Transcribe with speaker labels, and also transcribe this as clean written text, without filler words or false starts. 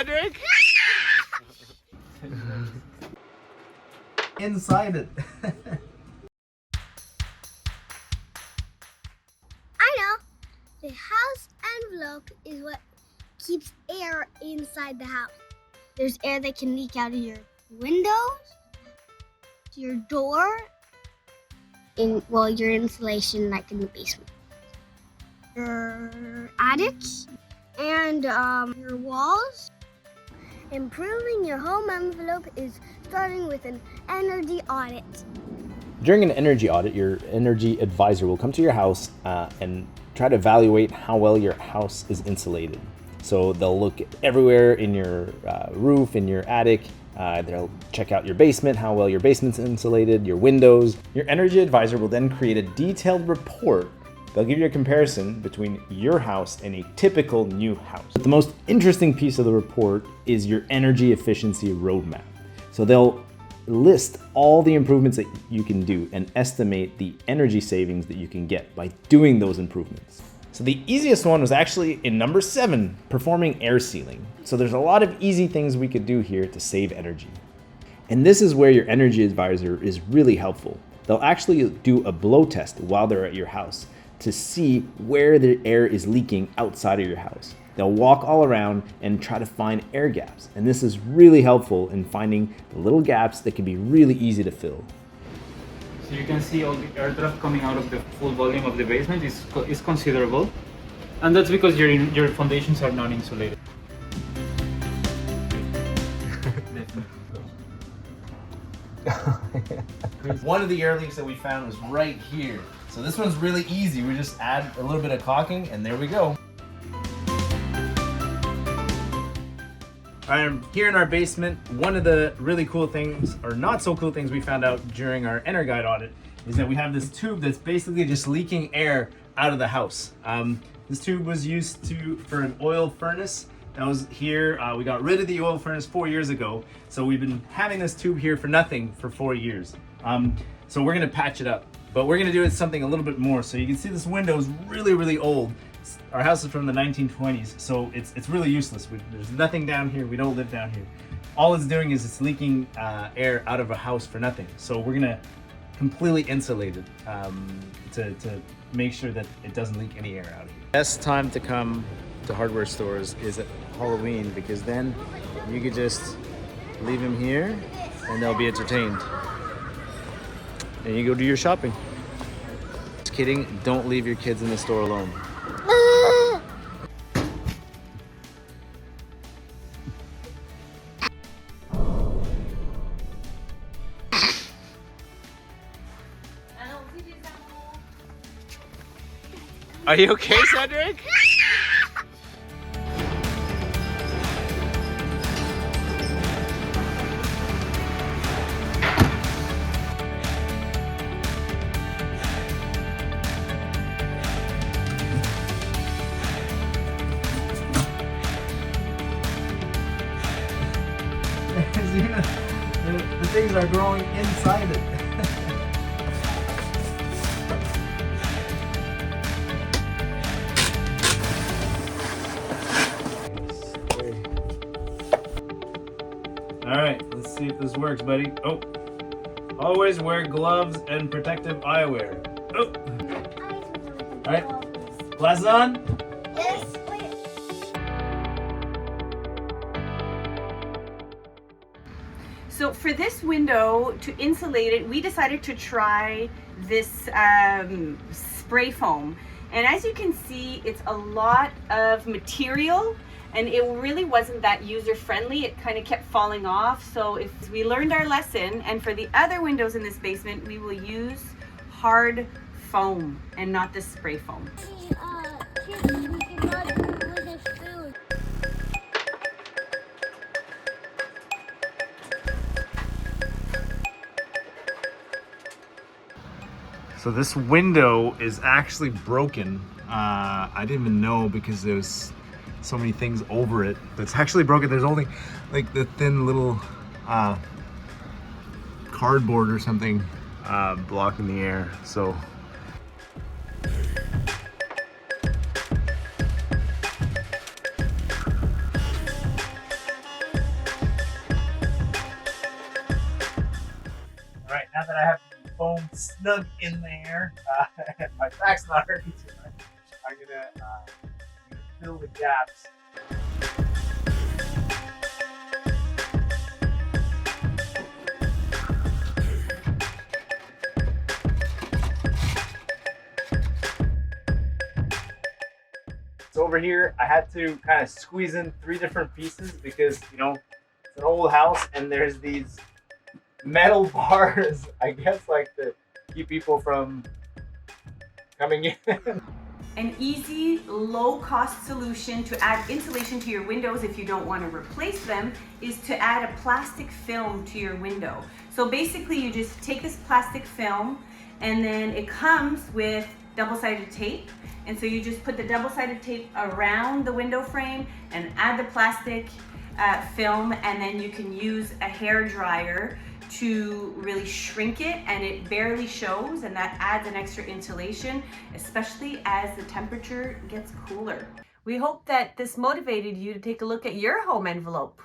Speaker 1: Cedric?
Speaker 2: Inside it.
Speaker 3: I know. The house envelope is what keeps air inside the house. There's air that can leak out of your windows, your door, your insulation like in the basement, your attic, and your walls. Improving your home envelope is starting with an energy audit.
Speaker 4: During an energy audit, your energy advisor will come to your house and try to evaluate how well your house is insulated. So they'll look everywhere in your roof, in your attic. They'll check out your basement, how well your basement's insulated, your windows. Your energy advisor will then create a detailed report. They'll give you a comparison between your house and a typical new house. But the most interesting piece of the report is your energy efficiency roadmap. So they'll list all the improvements that you can do and estimate the energy savings that you can get by doing those improvements. So the easiest one was actually in number 7, performing air sealing. So there's a lot of easy things we could do here to save energy. And this is where your energy advisor is really helpful. They'll actually do a blow test while they're at your house to see where the air is leaking outside of your house. They'll walk all around and try to find air gaps. And this is really helpful in finding the little gaps that can be really easy to fill.
Speaker 5: So you can see all the air draft coming out of the full volume of the basement is considerable. And that's because your foundations are non-insulated.
Speaker 2: One of the air leaks that we found was right here. So this one's really easy. We just add a little bit of caulking and there we go. I'm here in our basement. One of the really cool things, or not so cool things we found out during our EnerGuide audit is that we have this tube that's basically just leaking air out of the house. This tube was used for an oil furnace that was here. We got rid of the oil furnace 4 years ago. So we've been having this tube here for nothing for 4 years. So we're gonna patch it up, but we're gonna do it something a little bit more. So you can see this window is really, really old. Our house is from the 1920s, so it's really useless. There's nothing down here. We don't live down here. All it's doing is it's leaking air out of a house for nothing. So we're gonna completely insulate it to make sure that it doesn't leak any air out of here. Best time to come to hardware stores is at Halloween, because then you could just leave them here and they'll be entertained. And you go do your shopping. Just kidding, don't leave your kids in the store alone.
Speaker 1: Are you okay, Cedric?
Speaker 2: The things are growing inside it. All right, let's see if this works, buddy. Oh, always wear gloves and protective eyewear. Oh, all right, glasses on.
Speaker 3: Yes.
Speaker 6: So for this window, to insulate it, we decided to try this spray foam. And as you can see, it's a lot of material and it really wasn't that user-friendly. It kind of kept falling off. So if we learned our lesson, and for the other windows in this basement, we will use hard foam and not the spray foam.
Speaker 3: Kids, we cannot do this food.
Speaker 2: So this window is actually broken. I didn't even know because there's so many things over it. But it's actually broken. There's only like the thin little cardboard or something blocking the air. So snug in there. And my back's not hurting too much. I'm gonna fill the gaps. So over here, I had to kind of squeeze in 3 different pieces because, you know, it's an old house and there's these metal bars, I guess, like to keep people from coming in.
Speaker 6: An easy, low-cost solution to add insulation to your windows if you don't want to replace them is to add a plastic film to your window. So basically you just take this plastic film and then it comes with double-sided tape. And so you just put the double-sided tape around the window frame and add the plastic film, and then you can use a hair dryer to really shrink it, and it barely shows, and that adds an extra insulation, especially as the temperature gets cooler. We hope that this motivated you to take a look at your home envelope.